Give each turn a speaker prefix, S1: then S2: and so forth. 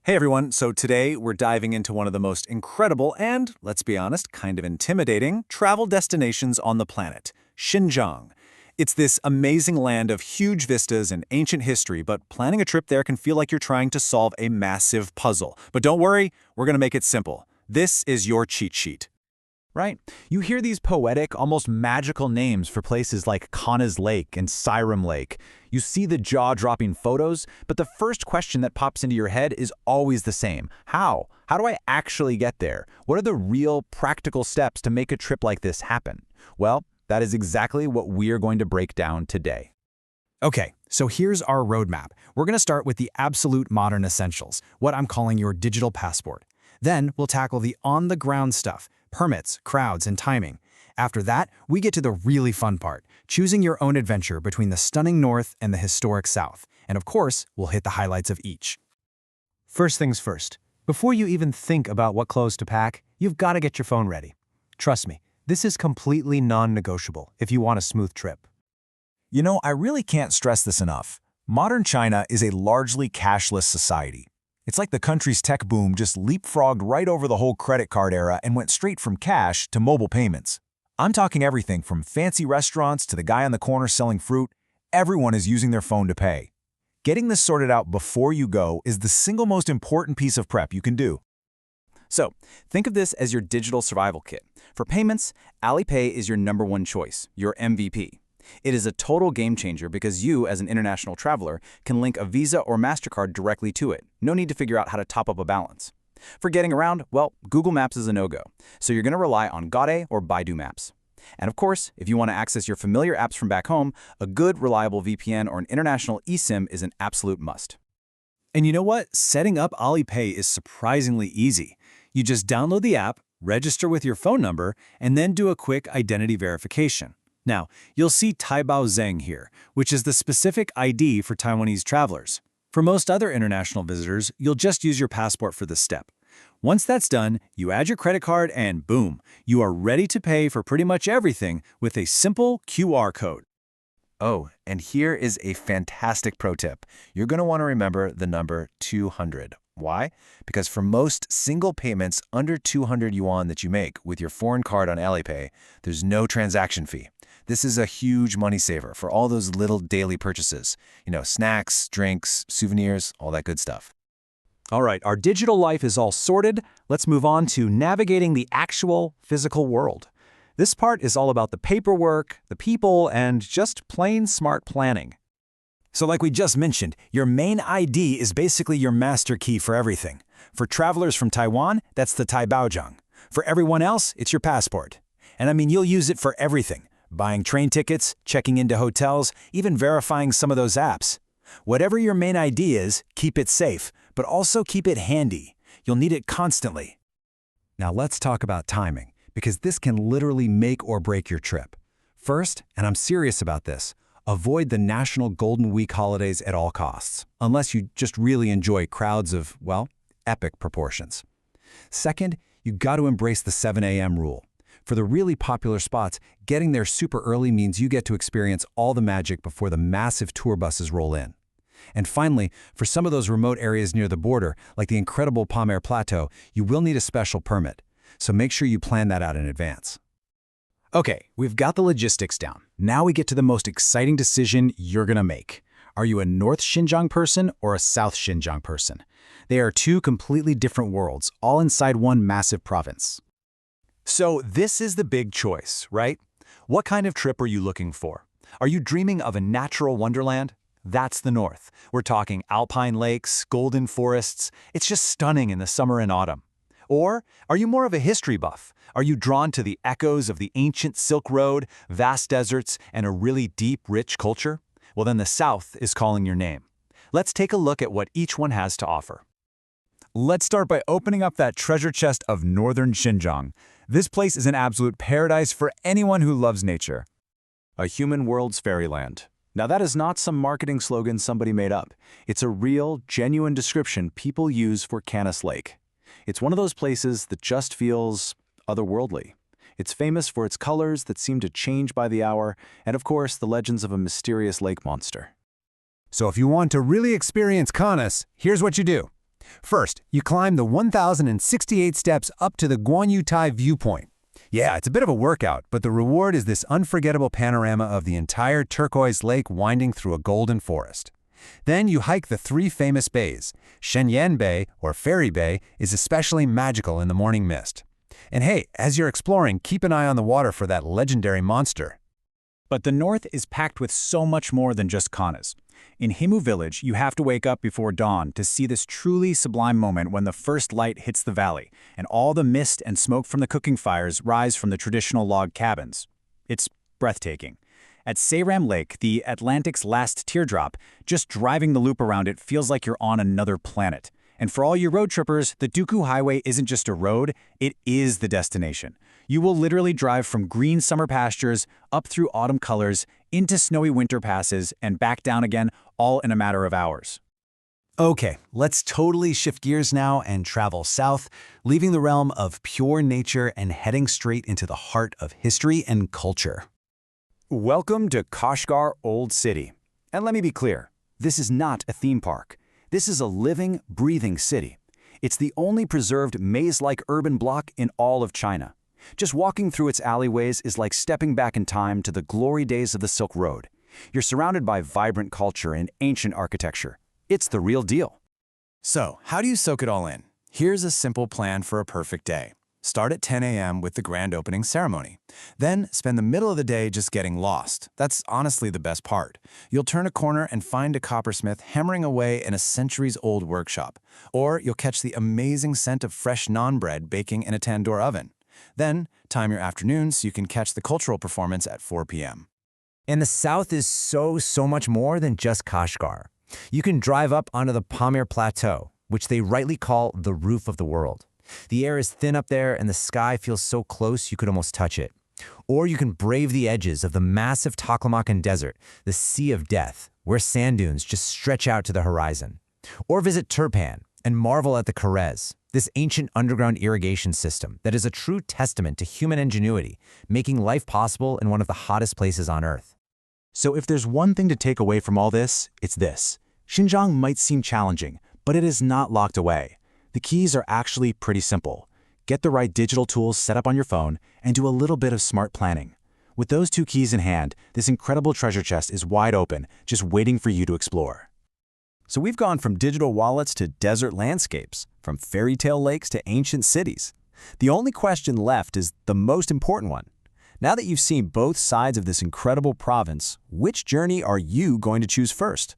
S1: Hey everyone, so today we're diving into one of the most incredible and, let's be honest, kind of intimidating travel destinations on the planet, Xinjiang. It's this amazing land of huge vistas and ancient history, but planning a trip there can feel like you're trying to solve a massive puzzle. But don't worry, we're going to make it simple. This is your cheat sheet.
S2: Right? You hear these poetic, almost magical names for places like Kana's Lake and Siram Lake. You see the jaw-dropping photos, but the first question that pops into your head is always the same. How? How do I actually get there? What are the real, practical steps to make a trip like this happen? Well, that is exactly what we're going to break down today.
S3: Okay, so here's our roadmap. We're going to start with the absolute modern essentials, what I'm calling your digital passport. Then we'll tackle the on-the-ground stuff, permits, crowds, and timing. After that, we get to the really fun part, choosing your own adventure between the stunning north and the historic south. And of course, we'll hit the highlights of each.
S4: First things first, before you even think about what clothes to pack, you've got to get your phone ready. Trust me, this is completely non-negotiable if you want a smooth trip.
S5: You know, I really can't stress this enough. Modern China is a largely cashless society. It's like the country's tech boom just leapfrogged right over the whole credit card era and went straight from cash to mobile payments. I'm talking everything from fancy restaurants to the guy on the corner selling fruit. Everyone is using their phone to pay. Getting this sorted out before you go is the single most important piece of prep you can do.
S2: So, think of this as your digital survival kit. For payments, Alipay is your #1 choice, your MVP. It is a total game changer because you, as an international traveler, can link a Visa or MasterCard directly to it. No need to figure out how to top up a balance. For getting around, well, Google Maps is a no-go, so you're going to rely on Gade or Baidu Maps. And of course, if you want to access your familiar apps from back home, a good, reliable VPN or an international eSIM is an absolute must.
S1: And you know what? Setting up Alipay is surprisingly easy. You just download the app, register with your phone number, and then do a quick identity verification. Now, you'll see Taibao Zeng here, which is the specific ID for Taiwanese travelers. For most other international visitors, you'll just use your passport for this step. Once that's done, you add your credit card and boom, you are ready to pay for pretty much everything with a simple QR code.
S5: Oh, and here is a fantastic pro tip. You're going to want to remember the number 200. Why? Because for most single payments under 200 yuan that you make with your foreign card on Alipay, there's no transaction fee. This is a huge money saver for all those little daily purchases. You know, snacks, drinks, souvenirs, all that good stuff.
S4: All right, our digital life is all sorted. Let's move on to navigating the actual physical world. This part is all about the paperwork, the people, and just plain smart planning.
S3: So like we just mentioned, your main ID is basically your master key for everything. For travelers from Taiwan, that's the Taibaozhang. For everyone else, it's your passport. And I mean, you'll use it for everything. Buying train tickets, checking into hotels, even verifying some of those apps. Whatever your main ID is, keep it safe, but also keep it handy. You'll need it constantly. Now let's talk about timing, because this can literally make or break your trip. First, and I'm serious about this, avoid the National Golden Week holidays at all costs, unless you just really enjoy crowds of, well, epic proportions. Second, you got to embrace the 7 a.m. rule. For the really popular spots, getting there super early means you get to experience all the magic before the massive tour buses roll in. And finally, for some of those remote areas near the border, like the incredible Palmer Plateau, you will need a special permit. So make sure you plan that out in advance. Okay, we've got the logistics down. Now we get to the most exciting decision you're going to make. Are you a North Xinjiang person or a South Xinjiang person? They are two completely different worlds, all inside one massive province.
S1: So this is the big choice, right? What kind of trip are you looking for? Are you dreaming of a natural wonderland? That's the north. We're talking alpine lakes, golden forests. It's just stunning in the summer and autumn. Or are you more of a history buff? Are you drawn to the echoes of the ancient Silk Road, vast deserts, and a really deep, rich culture? Well, then the south is calling your name. Let's take a look at what each one has to offer.
S5: Let's start by opening up that treasure chest of northern Xinjiang. This place is an absolute paradise for anyone who loves nature.
S1: A human world's fairyland. Now that is not some marketing slogan somebody made up. It's a real, genuine description people use for Canis Lake. It's one of those places that just feels otherworldly. It's famous for its colors that seem to change by the hour, and of course, the legends of a mysterious lake monster.
S3: So if you want to really experience Canis, here's what you do.
S4: First, you climb the 1,068 steps up to the Guanyutai viewpoint. Yeah, it's a bit of a workout, but the reward is this unforgettable panorama of the entire turquoise lake winding through a golden forest. Then you hike the 3 famous bays. Shenyang Bay, or Fairy Bay, is especially magical in the morning mist. And hey, as you're exploring, keep an eye on the water for that legendary monster.
S2: But the north is packed with so much more than just kanas. In Himu village, you have to wake up before dawn to see this truly sublime moment when the first light hits the valley, and all the mist and smoke from the cooking fires rise from the traditional log cabins. It's breathtaking. At Seiram Lake, the Atlantic's last teardrop, just driving the loop around it feels like you're on another planet. And for all you road trippers, the Duku Highway isn't just a road, it is the destination. You will literally drive from green summer pastures, up through autumn colors, into snowy winter passes, and back down again, all in a matter of hours.
S1: Okay, let's totally shift gears now and travel south, leaving the realm of pure nature and heading straight into the heart of history and culture.
S2: Welcome to Kashgar Old City. And let me be clear, this is not a theme park. This is a living, breathing city. It's the only preserved maze-like urban block in all of China. Just walking through its alleyways is like stepping back in time to the glory days of the Silk Road. You're surrounded by vibrant culture and ancient architecture. It's the real deal.
S1: So, how do you soak it all in? Here's a simple plan for a perfect day. Start at 10 a.m. with the grand opening ceremony. Then spend the middle of the day just getting lost. That's honestly the best part. You'll turn a corner and find a coppersmith hammering away in a centuries-old workshop. Or you'll catch the amazing scent of fresh naan bread baking in a tandoor oven. Then, time your afternoons so you can catch the cultural performance at 4 p.m.
S3: And the south is so much more than just Kashgar. You can drive up onto the Pamir Plateau, which they rightly call the roof of the world. The air is thin up there and the sky feels so close you could almost touch it. Or you can brave the edges of the massive Taklamakan Desert, the Sea of Death, where sand dunes just stretch out to the horizon. Or visit Turpan and marvel at the Karez, this ancient underground irrigation system that is a true testament to human ingenuity, making life possible in one of the hottest places on Earth.
S2: So if there's one thing to take away from all this, it's this. Xinjiang might seem challenging, but it is not locked away. The keys are actually pretty simple. Get the right digital tools set up on your phone and do a little bit of smart planning. With those 2 keys in hand, this incredible treasure chest is wide open, just waiting for you to explore.
S1: So we've gone from digital wallets to desert landscapes, from fairy tale lakes to ancient cities. The only question left is the most important one. Now that you've seen both sides of this incredible province, which journey are you going to choose first?